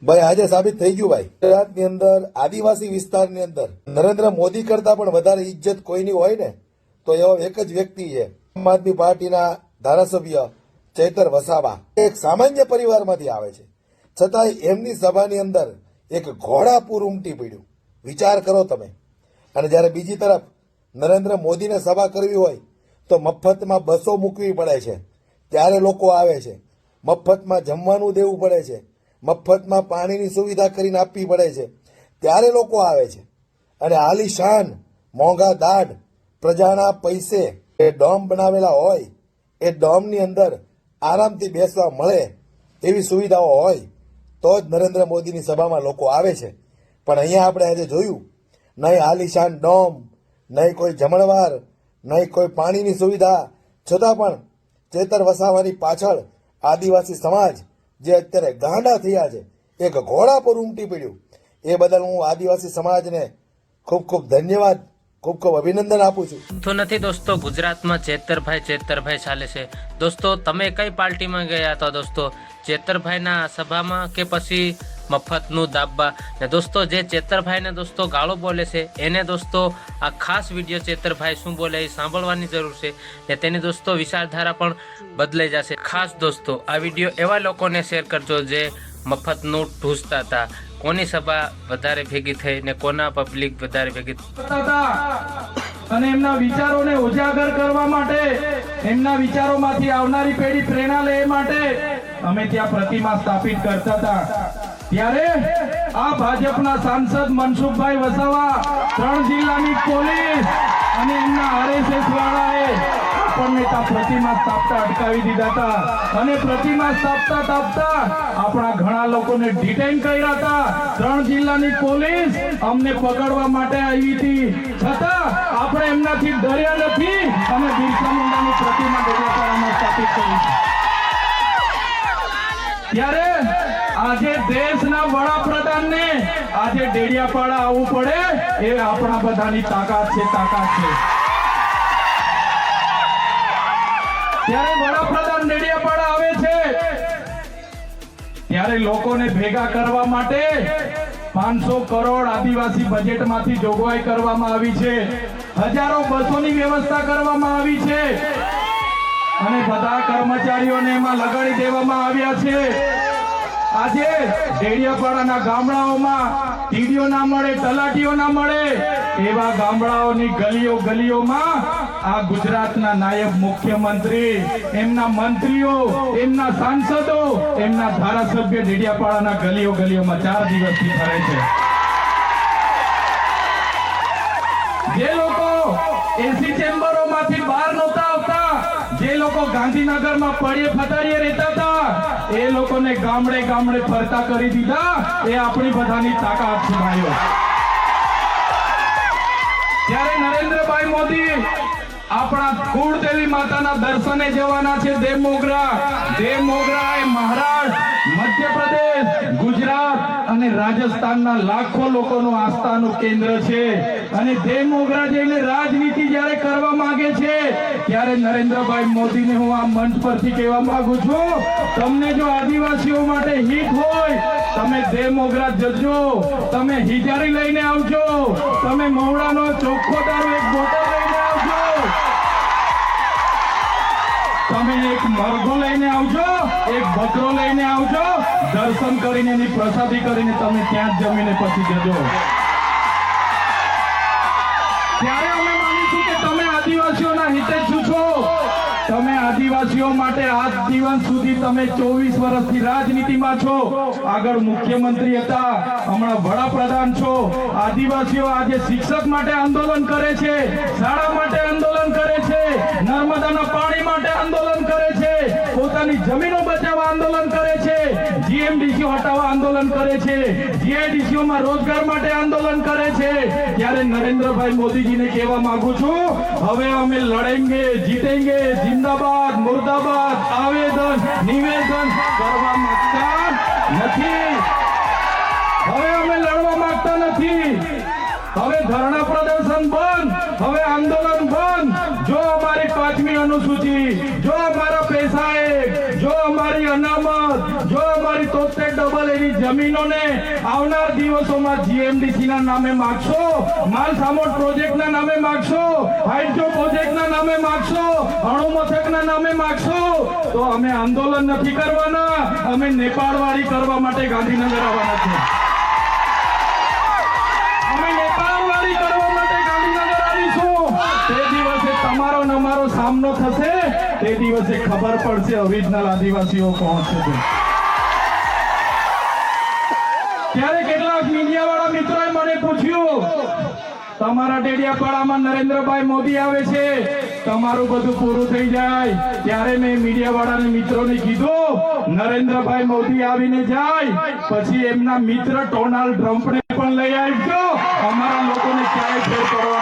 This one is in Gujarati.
ભાઈ આજે સાબિત થઈ ગયું ભાઈ, ગુજરાતની અંદર આદિવાસી વિસ્તારની અંદર નરેન્દ્ર મોદી કરતા પણ વધારે ઇજ્જત કોઈની હોય ને તો એવો એક જ વ્યક્તિ છે, આમ આદમી પાર્ટીના ધારાસભ્ય ચૈતર વસાવા. એક સામાન્ય પરિવારમાંથી આવે છે, છતાંય એમની સભાની અંદર એક ઘોડાપૂર ઉમટી પડ્યું. વિચાર કરો તમે. અને જ્યારે બીજી તરફ નરેન્દ્ર મોદીને સભા કરવી હોય તો મફતમાં બસો મૂકવી પડે છે, ત્યારે લોકો આવે છે. મફતમાં જમવાનું દેવું પડે છે, મફતમાં પાણીની સુવિધા કરીને આપવી પડે છે, ત્યારે લોકો આવે છે. અને આલીશાન મોંઘા દાઢ પ્રજાના પૈસે એ ડોમ બનાવેલા હોય, એ ડોમની અંદર આરામથી બેસવા મળે એવી સુવિધાઓ હોય તો જ નરેન્દ્ર મોદીની સભામાં લોકો આવે છે. પણ અહીંયા આપણે આજે જોયું, નહીં આલીશાન ડોમ, નહીં કોઈ જમણવાર, નહીં કોઈ પાણીની સુવિધા, છતાં પણ ચેતર વસાવાની પાછળ આદિવાસી સમાજ જે અત્યારે ગાંડા થયા છે, એક ઘોડા પર ઉમટી પડ્યું. એ બદલ હું આદિવાસી સમાજને ખૂબ ખૂબ ધન્યવાદ, ખૂબ ખૂબ અભિનંદન આપું છું. તો નથી દોસ્તો, ગુજરાતમાં ચેતરભાઈ ચાલે છે. દોસ્તો તમે કઈ પાર્ટીમાં ગયા હતા દોસ્તો? ચેતરભાઈના સભામાં કે પછી મફતનું દાબા? ને દોસ્તો જે ચેતરભાઈને દોસ્તો ગાળો બોલે છે એને દોસ્તો આ ખાસ વિડીયો ચેતરભાઈ શું બોલે એ સાંભળવાની જરૂર છે. ને તેની દોસ્તો વિચારધારા પણ બદલાઈ જશે. ખાસ દોસ્તો આ વિડીયો એવા લોકોને શેર કરજો જે મફતનું ઢૂસતા હતા. કોની સભા વધારે ભેગી થઈ ને કોના પબ્લિક વધારે ભેગી અને એમના વિચારોને ઉજાગર કરવા માટે, એમના વિચારોમાંથી આવનારી પેઢી પ્રેરણા લે માટે અમે ત્યાં પ્રતિમા સ્થાપિત કરતા હતા. ત્યારે આ ભાજપના સાંસદ મનસુખભાઈ વસાવા, 3 જિલ્લાની પોલીસ અને એમના આરએસએસ વાળાએ આપણને ત્યાં પ્રતિમા સ્થાપતા અટકાવી દીધા હતા. અને પ્રતિમા સ્થાપતા આપણા ઘણા લોકોને ડિટેન કર્યા હતા. 3 જિલ્લાની પોલીસ અમને પકડવા માટે આવી હતી, છતાં આપણે એમનાથી ડર્યા નથી અને બિરસા મુંડાની પ્રતિમા ડેડિયાપાડામાં સ્થાપિત કરી. ત્યારે આજે દેશના વડાપ્રધાનને આજે ડેડિયાપાડા આવવું પડે એ આપણા બધાની તાકાત છે. ત્યારે વડાપ્રધાન ડેડિયાપાડા આવે છે ત્યારે લોકોને ભેગા કરવા માટે 500 કરોડ આદિવાસી બજેટમાંથી જોગવાઈ કરવામાં આવી છે. હજારો બસોની વ્યવસ્થા કરવામાં આવી છે અને બધા કર્મચારીઓને એમાં લગાડી દેવામાં આવ્યા છે. આજે ડેડિયાપાડાના ગામડાઓમાં ટીડીઓ ના મળે, તલાટીઓ ના મળે એવા ગામડાઓની ગલીઓમાં આ ગુજરાતના નાયબ મુખ્યમંત્રી, એમના મંત્રીઓ, એમના સાંસદો, એમના ધારાસભ્ય ડેડિયાપાડાના ગલીઓમાં 4 દિવસથી ફરે છે. જે લોકો એસી ચેમ્બરોમાંથી બહાર નહોતા આવતા, જે લોકો ગાંધીનગરમાં પડ્યે ફટાડીએ રહેતા હતા, એ લોકોને ગામડે ફરતા કરી દીધા. એ આપણી બધાની તાકાત છે ભાઈઓ. ત્યારે નરેન્દ્રભાઈ મોદી આપણા કુળદેવી માતાના દર્શને જવાના છે. દેવમોગરા એ મહારાષ્ટ્ર, મધ્યપ્રદેશ, ગુજરાત અને રાજસ્થાનના લાખો લોકોનું આસ્થાનું કેન્દ્ર છે. અને દેવમોગરા જઈને રાજનીતિ જ્યારે કરવા માંગે છે ત્યારે નરેન્દ્રભાઈ મોદીને હું આ મંચ પરથી કહેવા માંગુ છું, તમને જો આદિવાસીઓ માટે હિત હોય તમે દેવમોગરા જજો, તમે હિજારી લઈને આવજો, તમે મવડાનો ચોખ્ખો દારૂ એક બોટલ લઈને આવજો, તમે એક મરઘો લઈને આવજો, એક બકરો લઈને આવજો. દર્શન કરીને એની પ્રસાદી કરીને તમે ત્યાં જ જમીને પછી જજો. ત્યારે અમે માનીશું કે તમે આદિવાસીઓના હિતેચ્છુ છો. તમે આદિવાસીઓ માટે આજ દિવસ સુધી તમે 24 વર્ષથી રાજનીતિમાં છો. આગળ મુખ્યમંત્રી હતા, હમણાં વડાપ્રધાન છો. આદિવાસીઓ આજે શિક્ષક માટે આંદોલન કરે છે, શાળા માટે આંદોલન કરે છે, નર્મદાના પાણી માટે આંદોલન કરે છે, પોતાની જમીનો બચાવવા આંદોલન કરે છે, જીએમડીસીઓ હટાવવા આંદોલન કરે છે, જીઆઈડીસીઓમાં રોજગાર માટે આંદોલન કરે છે. ત્યારે નરેન્દ્રભાઈ મોદીજીને કહેવા માંગુ છું, હવે અમે લડેંગે, જીતેંગે, જિંદાબાદ, મુર્દાબાદ આવેદન નિવેદન કરવા માંગતા નથી. હવે અમે લડવા માંગતા નથી. હવે ધરણા પ્રદર્શન બંધ, હવે આંદોલન બંધ. જો અમારી 5મી અનુસૂચિ, જો અમારા પૈસા, જો જો અમારી અનામત, જો અમારી 73 એની જમીનોને આવનાર દિવસોમાં જીએમડીસી ના નામે માગશો, માલસામોટ પ્રોજેક્ટના નામે માગશો, હાઇડ્રો પ્રોજેક્ટના નામે માગશો, અણુ મથકના નામે માગશો, તો અમે આંદોલન નથી કરવાના, અમે નેપાળવાળી કરવા માટે ગાંધીનગર આવવાના છે. અમે નેપાળવાળી કરવા માટે ગાંધીનગર આવીશું. તે દિવસે તમારો ને અમારો સામનો થશે, તે દિવસે ખબર પડશે ઓરિજિનલ આદિવાસીઓ કોણ છે. ત્યારે કેટલાક મીડિયાવાળા મિત્રોએ મને પૂછ્યું, તમારા ડેડિયાપાડામાં નરેન્દ્રભાઈ મોદી આવે છે, તમારું બધું પૂરું થઈ જાય. ત્યારે મેં મીડિયાવાળાને મિત્રોને કીધું, નરેન્દ્રભાઈ મોદી આવીને જાય પછી એમના મિત્ર ડોનાલ્ડ ટ્રમ્પને પણ લઈ આવજો. અમારા લોકોને ક્યાંય ફેર પડવાનો